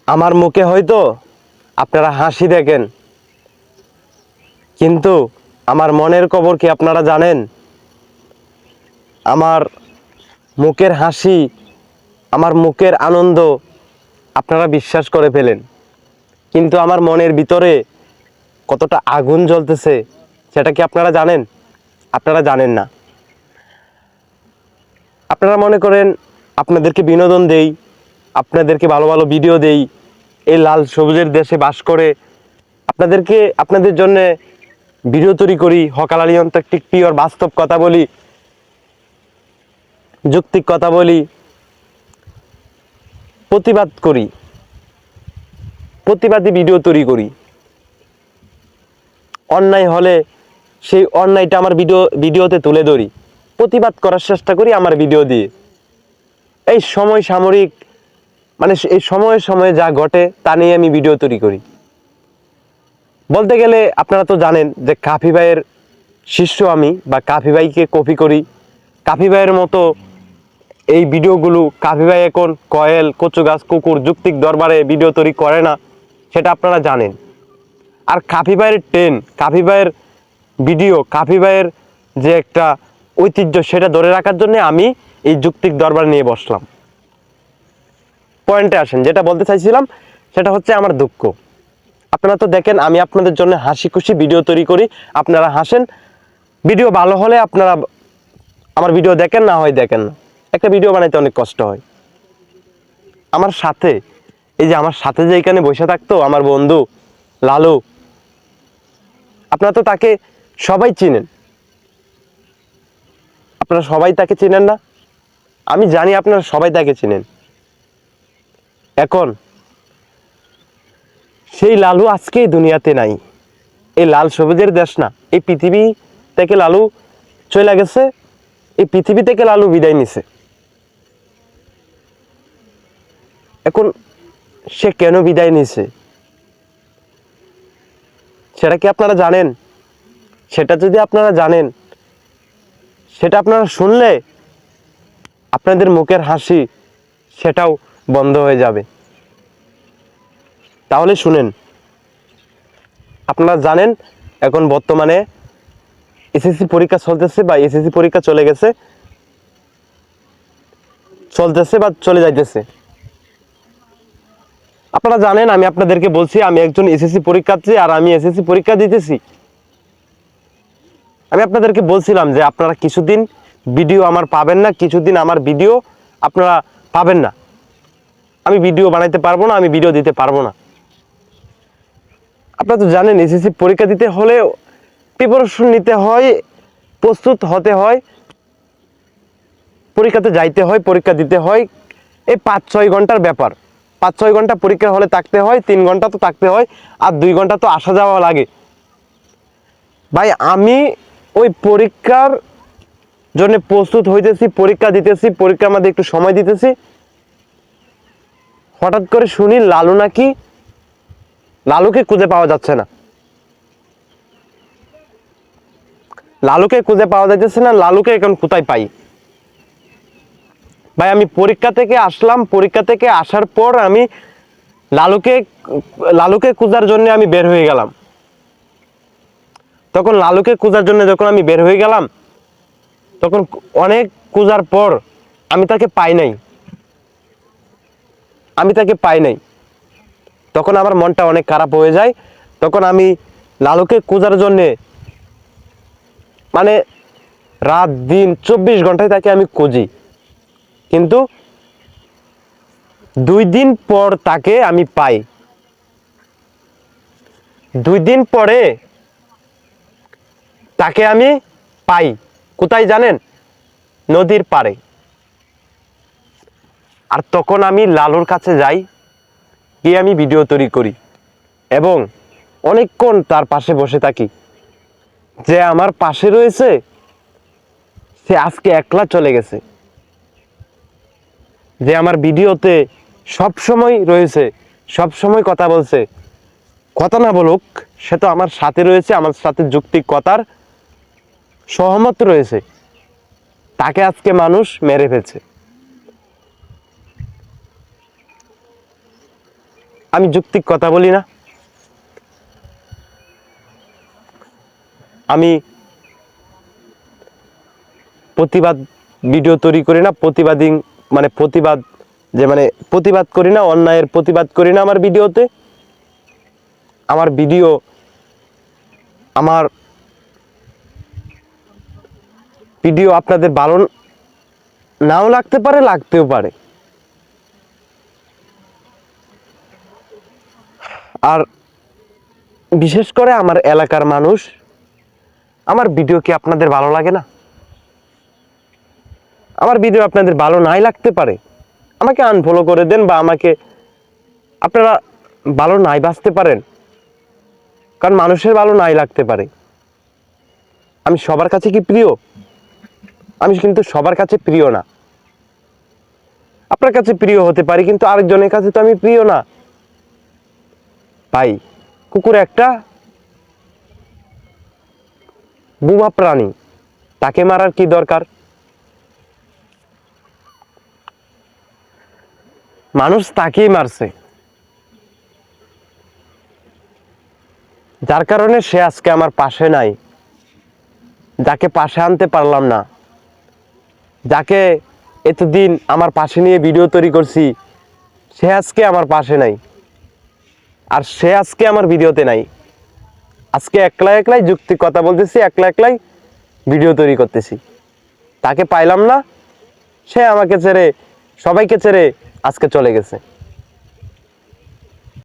আমার মুখে হয়তো আপনারা হাসি দেখেন, কিন্তু আমার মনের খবর কি আপনারা জানেন? আমার মুখের হাসি, আমার মুখের আনন্দ আপনারা বিশ্বাস করে ফেলেন, কিন্তু আমার মনের ভিতরে কতটা আগুন জ্বলতেছে সেটা কি আপনারা জানেন? আপনারা জানেন না। আপনারা মনে করেন আপনাদেরকে বিনোদন দেই, আপনাদেরকে ভালো ভালো ভিডিও দেই, এই লাল সবুজের দেশে বাস করে আপনাদের জন্য ভিডিও তৈরি করি, হকালালি অন্তর্টিক পিওর বাস্তব কথা বলি, যৌক্তিক কথা বলি, প্রতিবাদ করি, প্রতিবাদী ভিডিও তৈরি করি। অন্যায় হলে সেই অন্যায়টা আমার ভিডিওতে তুলে ধরি, প্রতিবাদ করার চেষ্টা করি আমার ভিডিও দিয়ে। এই সময় সাময়িক মানে এই সময়ে সময়ে যা ঘটে তা নিয়ে আমি ভিডিও তৈরি করি। বলতে গেলে আপনারা তো জানেন যে কাফি ভাইয়ের শিষ্য আমি, বা কাফি ভাইকে কপি করি। কাফি ভাইয়ের মতো এই ভিডিওগুলো কাফি ভাই এখন কয়েল, কচু গাছ, কুকুর, যৌক্তিক দরবারে ভিডিও তৈরি করে না, সেটা আপনারা জানেন। আর কাফি ভাইয়ের কাফি ভাইয়ের ভিডিও, কাফি ভাইয়ের যে একটা ঐতিহ্য সেটা ধরে রাখার জন্য আমি এই যৌক্তিক দরবার নিয়ে বসলাম। পয়েন্টে আসেন, যেটা বলতে চাইছিলাম সেটা হচ্ছে আমার দুঃখ। আপনারা তো দেখেন আমি আপনাদের জন্য হাসি খুশি ভিডিও তৈরি করি, আপনারা হাসেন। ভিডিও ভালো হলে আপনারা আমার ভিডিও দেখেন, না হয় দেখেন না। একটা ভিডিও বানাইতে অনেক কষ্ট হয়। আমার সাথে আমার সাথে যে এখানে বসে থাকতো আমার বন্ধু লালু, আপনারা তো তাকে সবাই চিনেন। আপনারা সবাই তাকে চিনেন না? আমি জানি আপনারা সবাই তাকে চিনেন। এখন সেই লালু আজকে এই দুনিয়াতে নাই। এই লাল সবুজের দেশ না, এই পৃথিবী থেকে লালু চলে গেছে, এই পৃথিবী থেকে লালু বিদায় নিছে। এখন সে কেন বিদায় নিছে সেটা কি আপনারা জানেন? সেটা যদি আপনারা জানেন, সেটা আপনারা শুনলে আপনাদের মুখের হাসি সেটাও বন্ধ হয়ে যাবে। তাহলে শুনেন, আপনারা জানেন এখন বর্তমানে এসএসসি পরীক্ষা চলতেছে, বা এসএসসি পরীক্ষা চলতেছে বা চলে যাইতেছে। আপনারা জানেন, আমি আপনাদেরকে বলছি আমি একজন এসএসসি পরীক্ষার্থী, আর আমি এসএসসি পরীক্ষা দিতেছি। আমি আপনাদেরকে বলছিলাম যে আপনারা কিছুদিন ভিডিও আমার পাবেন না, কিছুদিন আমার ভিডিও আপনারা পাবেন না। আমি ভিডিও বানাইতে পারবো না, আমি ভিডিও দিতে পারবো না। আপনারা তো জানেন এসএসসি পরীক্ষা দিতে হলে প্রিপারেশন নিতে হয়, প্রস্তুত হতে হয়, পরীক্ষাতে যাইতে হয়, পরীক্ষা দিতে হয়। এই 5-6 ঘন্টার ব্যাপার। 5-6 ঘন্টা পরীক্ষার হলে থাকতে হয়, 3 ঘন্টা তো থাকতে হয়, আর 2 ঘন্টা তো আসা যাওয়া লাগে। ভাই আমি ওই পরীক্ষার জন্য প্রস্তুত হইতেছি, পরীক্ষা দিতেছি, পরীক্ষার মধ্যে একটু সময় দিতেছি, হঠাৎ করে শুনি লালুকে খুঁজে পাওয়া যাচ্ছে না। লালুকে খুঁজে পাওয়া যাইতেছে না, লালুকে এখন কোথায় পাই? ভাই আমি পরীক্ষা থেকে আসলাম, পরীক্ষা থেকে আসার পর আমি লালুকে খোঁজার জন্য আমি বের হয়ে গেলাম। তখন লালুকে খোঁজার জন্য যখন আমি বের হয়ে গেলাম, তখন অনেক খোঁজার পর আমি তাকে পাই নাই। তখন আমার মনটা অনেক খারাপ হয়ে যায়। তখন আমি লালুকে খোঁজার জন্যে মানে রাত দিন 24 ঘন্টায় তাকে আমি খুঁজি, কিন্তু 2 দিন পর তাকে আমি পাই। 2 দিন পরে তাকে আমি পাই কোথায় জানেন? নদীর পাড়ে। আর তখন আমি লালুর কাছে যাই, গিয়ে আমি ভিডিও তৈরি করি এবং অনেকক্ষণ তার পাশে বসে থাকি। যে আমার পাশে রয়েছে সে আজকে একলা চলে গেছে, যে আমার ভিডিওতে সব সময় রয়েছে, সব সময় কথা বলছে, কথা না বলুক, সে তো আমার সাথে রয়েছে, আমার সাথে যৌক্তিক কথার সহমত রয়েছে, তাকে আজকে মানুষ মেরে ফেলছে। আমি যৌক্তিক কথা বলি না, আমি প্রতিবাদ ভিডিও তৈরি করি না, প্রতিবাদী মানে প্রতিবাদ যে মানে প্রতিবাদ করি না, অন্যায়ের প্রতিবাদ করি না আমার ভিডিওতে। আমার ভিডিও আপনাদের ভালো নাও লাগতে পারে, লাগতেও পারে। আর বিশেষ করে আমার এলাকার মানুষ, আমার ভিডিও কি আপনাদের ভালো লাগে না? আমার ভিডিও আপনাদের ভালো নাই লাগতে পারে, আমাকে আনফলো করে দেন, বা আমাকে আপনারা ভালো নাই বাঁচতে পারেন, কারণ মানুষের ভালো নাই লাগতে পারে। আমি সবার কাছে কি প্রিয়? আমি কিন্তু সবার কাছে প্রিয় না। আপনার কাছে প্রিয় হতে পারি, কিন্তু আরেকজনের কাছে তো আমি প্রিয় না। ভাই, কুকুর একটা বোমা প্রাণী, তাকে মারার কি দরকার? মানুষ তাকেই মারছে, যার কারণে সে আজকে আমার পাশে নাই। যাকে পাশে আনতে পারলাম না, যাকে এতদিন আমার পাশে নিয়ে ভিডিও তৈরি করছি, সে আজকে আমার পাশে নাই। আর সে আজকে আমার ভিডিওতে নাই। আজকে একলা একলাই যুক্তি কথা বলতেছি, একলা একলাই ভিডিও তৈরি করতেছি। তাকে পাইলাম না, সে আমাকে ছেড়ে, সবাইকে ছেড়ে আজকে চলে গেছে।